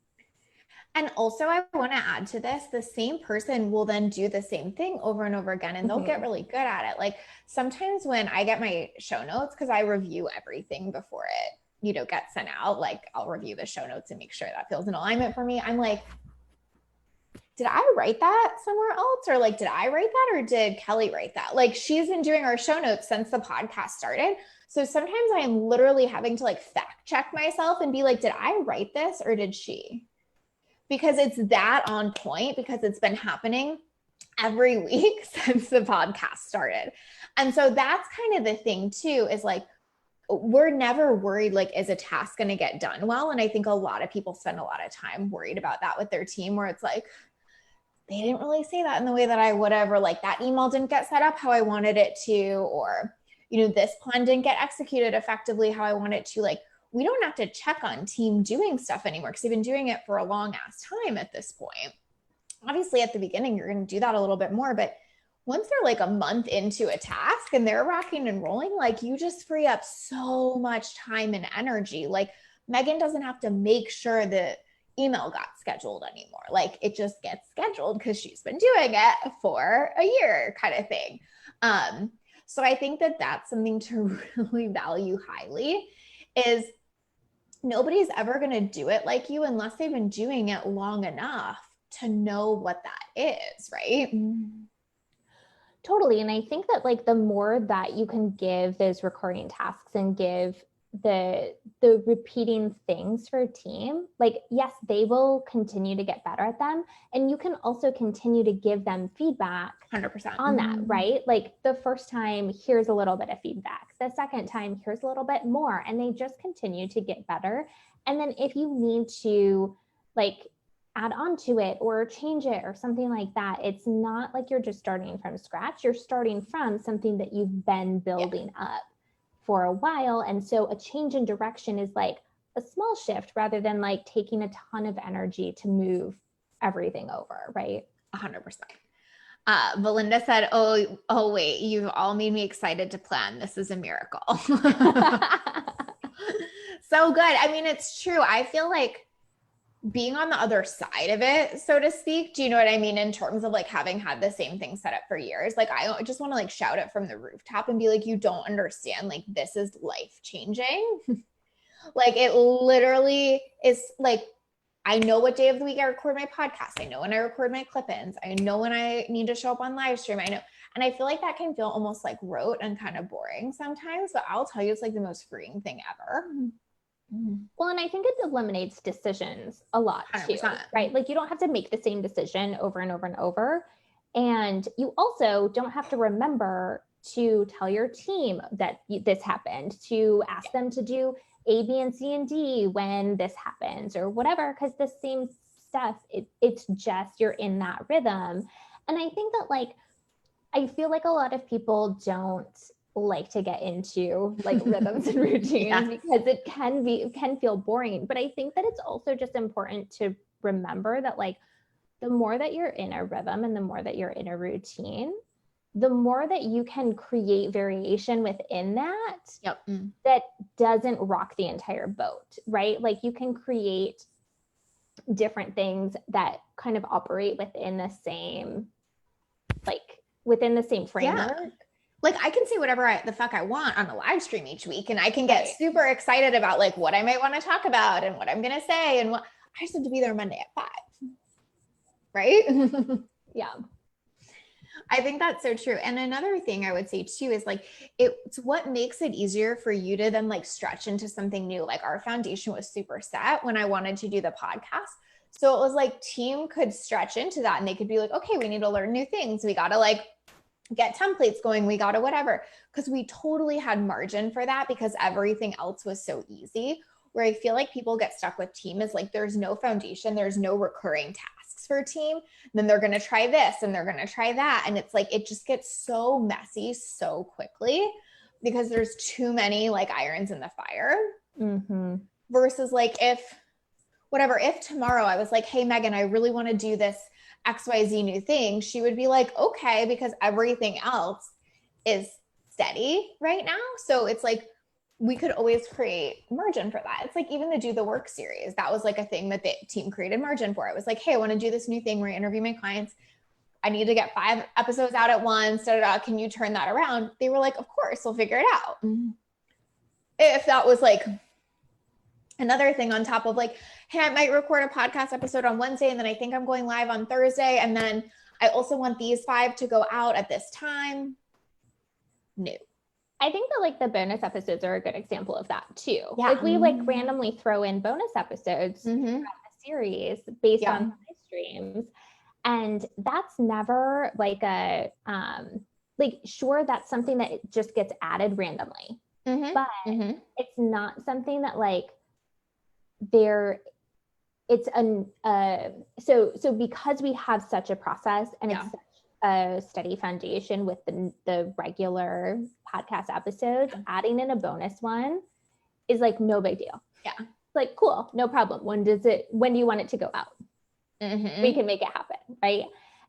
And also, I want to add to this, the same person will then do the same thing over and over again, and they'll get really good at it. Like sometimes when I get my show notes, because I review everything before it, gets sent out, like I'll review the show notes and make sure that feels in alignment for me. I'm like, did I write that somewhere else? Or like, did I write that or did Kelly write that? Like she's been doing our show notes since the podcast started. So sometimes I am literally having to like fact check myself and be like, did I write this or did she? Because it's that on point, because it's been happening every week since the podcast started. And so that's kind of the thing too, is like, we're never worried, like, is a task going to get done well? And I think a lot of people spend a lot of time worried about that with their team, where it's like, they didn't really say that in the way that I would have, or like that email didn't get set up how I wanted it to, or, this plan didn't get executed effectively how I want it to. Like, we don't have to check on team doing stuff anymore because they've been doing it for a long ass time at this point. Obviously, at the beginning, you're going to do that a little bit more, but once they're like a month into a task and they're rocking and rolling, like you just free up so much time and energy. Like Megan doesn't have to make sure that email got scheduled anymore. Like it just gets scheduled because she's been doing it for a year kind of thing. So I think that that's something to really value highly, is nobody's ever going to do it like you unless they've been doing it long enough to know what that is, right? Totally. And I think that like the more that you can give those recurring tasks and give the repeating things for a team, like, yes, they will continue to get better at them. And you can also continue to give them feedback 100% on that, right? Like the first time, here's a little bit of feedback. The second time, here's a little bit more. And they just continue to get better. And then if you need to like add on to it or change it or something like that, it's not like you're just starting from scratch. You're starting from something that you've been building up for a while. And so a change in direction is like a small shift rather than like taking a ton of energy to move everything over, right? 100%. Belinda said, oh, wait, you've all made me excited to plan. This is a miracle. So good. I mean, it's true. I feel like being on the other side of it, so to speak, do you know what I mean? In terms of like having had the same thing set up for years, like I just want to like shout it from the rooftop and be like, you don't understand, like this is life changing. Like it literally is like, I know what day of the week I record my podcast. I know when I record my clip-ins. I know when I need to show up on live stream. I know. And I feel like that can feel almost like rote and kind of boring sometimes, but I'll tell you, it's like the most freeing thing ever. Well, and I think it eliminates decisions a lot too, 100%. Right? Like you don't have to make the same decision over and over and over. And you also don't have to remember to tell your team that this happened, to ask them to do A, B, and C, and D when this happens or whatever, because the same stuff, it's just you're in that rhythm. And I think that like, I feel like a lot of people don't like to get into like rhythms and routines because it can feel boring. But I think that it's also just important to remember that like the more that you're in a rhythm and the more that you're in a routine, the more that you can create variation within that, that doesn't rock the entire boat, right? Like you can create different things that kind of operate within the same framework. Yeah. Like I can say whatever the fuck I want on a live stream each week, and I can get super excited about like what I might want to talk about and what I'm going to say. And I just have to be there Monday at 5. Right? Yeah. I think that's so true. And another thing I would say too is like, it's what makes it easier for you to then like stretch into something new. Like our foundation was super set when I wanted to do the podcast. So it was like team could stretch into that and they could be like, okay, we need to learn new things. We got to like get templates going. We got to whatever. Because we totally had margin for that because everything else was so easy. Where I feel like people get stuck with team is like, there's no foundation. There's no recurring tasks for team. Then they're going to try this and they're going to try that. And it's like, it just gets so messy so quickly because there's too many like irons in the fire versus like if tomorrow I was like, hey, Megan, I really want to do this XYZ new thing, she would be like, okay, because everything else is steady right now. So it's like, we could always create margin for that. It's like even the Do the Work series, that was like a thing that the team created margin for. It was like, hey, I want to do this new thing where I interview my clients. I need to get 5 episodes out at once. Can you turn that around? They were like, of course, we'll figure it out. If that was like another thing on top of like, hey, I might record a podcast episode on Wednesday and then I think I'm going live on Thursday. And then I also want these 5 to go out at this time. No. I think that like the bonus episodes are a good example of that too. Yeah. Like we like randomly throw in bonus episodes throughout the series based on live streams. And that's never like a, like, sure, that's something that just gets added randomly, but it's not something that like so because we have such a process and it's such a steady foundation with the regular podcast episodes, adding in a bonus one is like no big deal. Yeah. Like, cool, no problem. When do you want it to go out? We can make it happen, right?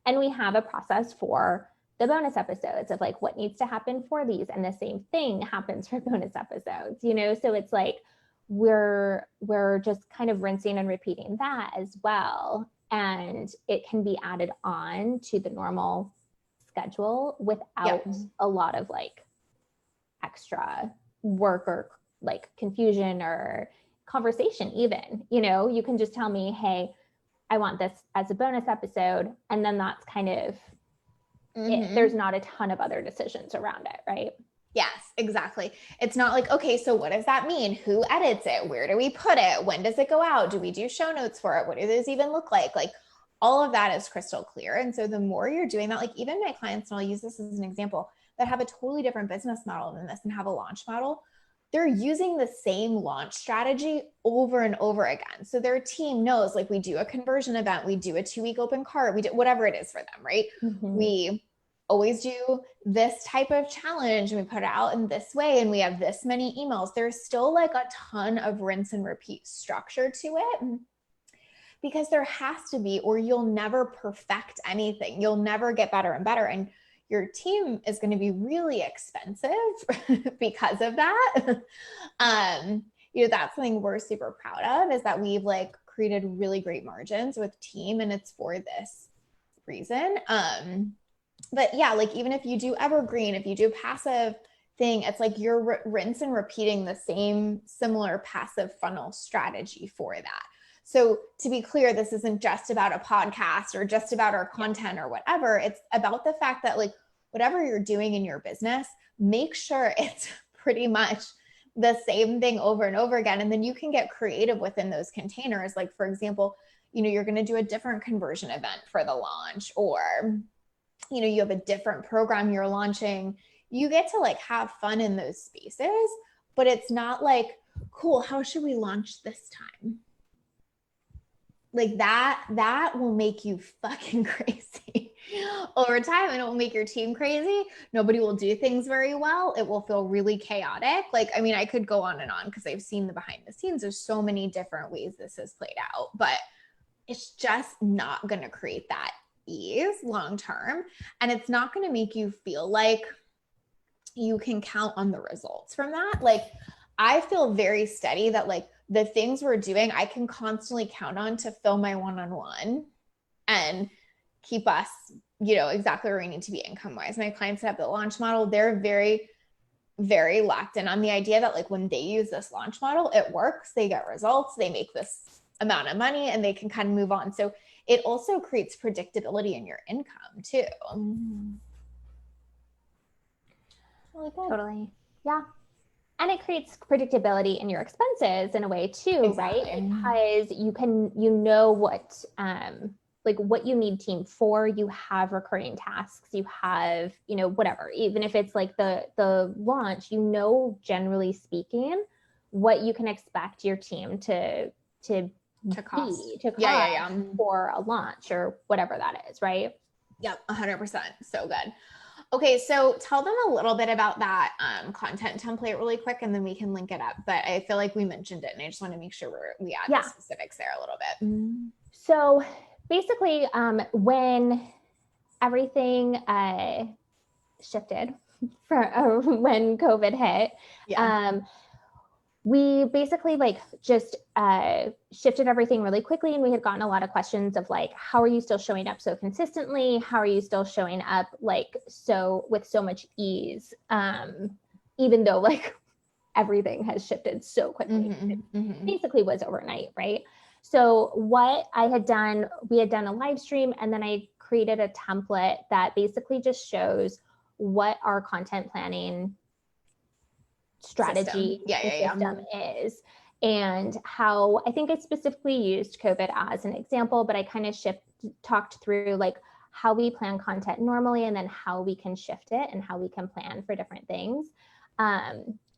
And we have a process for the bonus episodes of like what needs to happen for these, and the same thing happens for bonus episodes, you know? So it's like we're just kind of rinsing and repeating that as well, and it can be added on to the normal schedule without a lot of like extra work or like confusion or conversation even. You know, you can just tell me, hey, I want this as a bonus episode, and then that's kind of it. There's not a ton of other decisions around it, right? Yes, exactly. It's not like, okay, so what does that mean? Who edits it? Where do we put it? When does it go out? Do we do show notes for it? What do those even look like? Like all of that is crystal clear. And so the more you're doing that, like even my clients, and I'll use this as an example, that have a totally different business model than this and have a launch model, they're using the same launch strategy over and over again. So their team knows, like, we do a conversion event, we do a 2-week open cart, we do whatever it is for them, right? We always do this type of challenge and we put it out in this way and we have this many emails. There's still like a ton of rinse and repeat structure to it, because there has to be, or you'll never perfect anything. You'll never get better and better. And your team is going to be really expensive because of that. You know, that's something we're super proud of, is that we've like created really great margins with team, and it's for this reason. But yeah, like even if you do evergreen, if you do passive thing, it's like you're rinse and repeating the same similar passive funnel strategy for that. So to be clear, this isn't just about a podcast or just about our content or whatever. It's about the fact that like whatever you're doing in your business, make sure it's pretty much the same thing over and over again. And then you can get creative within those containers. Like, for example, you know, you're going to do a different conversion event for the launch, or, you know, you have a different program you're launching. You get to like have fun in those spaces, but it's not like, cool, how should we launch this time? Like that will make you fucking crazy over time, and it will make your team crazy. Nobody will do things very well. It will feel really chaotic. Like, I mean, I could go on and on because I've seen the behind the scenes. There's so many different ways this has played out, but it's just not going to create that ease long-term. And it's not going to make you feel like you can count on the results from that. Like, I feel very steady that like the things we're doing, I can constantly count on to fill my one-on-one and keep us, you know, exactly where we need to be income-wise. My clients that have the launch model, they're very, very locked in on the idea that like when they use this launch model, it works, they get results, they make this amount of money, and they can kind of move on. So it also creates predictability in your income too. Really good. Totally. Yeah. And it creates predictability in your expenses in a way too, exactly. Right? Because you know what, like what you need team for. You have recurring tasks, you have, you know, whatever, even if it's like the launch, you know, generally speaking, what you can expect your team to cost for a launch or whatever that is, right? Yep, 100%. So good. Okay, so tell them a little bit about that content template really quick, and then we can link it up. But I feel like we mentioned it, and I just want to make sure we add the specifics there a little bit. So basically, when everything shifted when COVID hit, we basically like just shifted everything really quickly, and we had gotten a lot of questions of like, how are you still showing up so consistently? How are you still showing up like so with so much ease, even though like everything has shifted so quickly? It basically was overnight, right? So what I had done, we had done a live stream, and then I created a template that basically just shows what our content planning strategy system is, and how I think I specifically used COVID as an example, but I kind of talked through like how we plan content normally, and then how we can shift it and how we can plan for different things.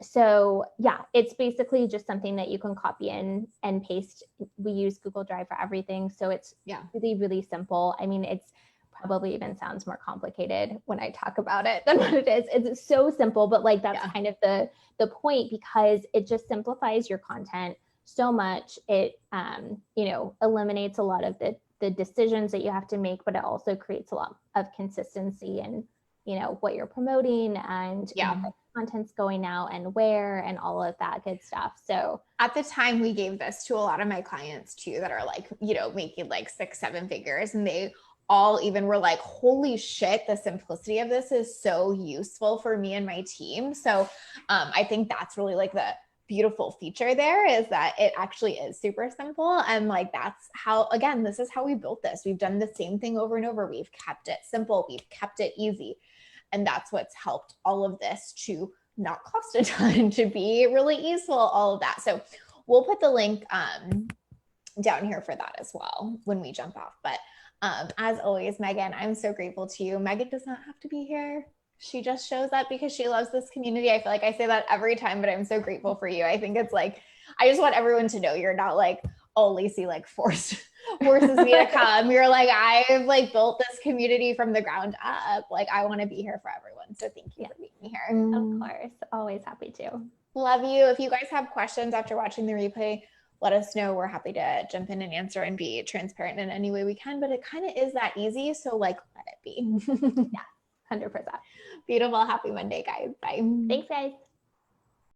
So yeah, it's basically just something that you can copy in and paste. We use Google Drive for everything. So it's really, really simple. I mean, it's probably even sounds more complicated when I talk about it than what it is. It's so simple, but like that's kind of the point, because it just simplifies your content so much. It, you know, eliminates a lot of the decisions that you have to make, but it also creates a lot of consistency in, you know, what you're promoting and what content's going out and where and all of that good stuff. So at the time we gave this to a lot of my clients too, that are like, you know, making like 6-7 figures, and they all even were like, holy shit, the simplicity of this is so useful for me and my team. So I think that's really like the beautiful feature there, is that it actually is super simple. And like, that's how, again, this is how we built this. We've done the same thing over and over. We've kept it simple. We've kept it easy. And that's what's helped all of this to not cost a ton, to be really useful, all of that. So we'll put the link down here for that as well when we jump off. But as always, Megan, I'm so grateful to you. Megan does not have to be here. She just shows up because she loves this community. I feel like I say that every time, but I'm so grateful for you. I think it's like, I just want everyone to know you're not like, oh, Lacey like forces me to come. You're like, I've like built this community from the ground up. Like, I want to be here for everyone. So thank you for being here. Of course. Always happy to. Love you. If you guys have questions after watching the replay, let us know. We're happy to jump in and answer and be transparent in any way we can, but it kind of is that easy. So like, let it be. 100%. Beautiful. Happy Monday, guys. Bye. Thanks, guys.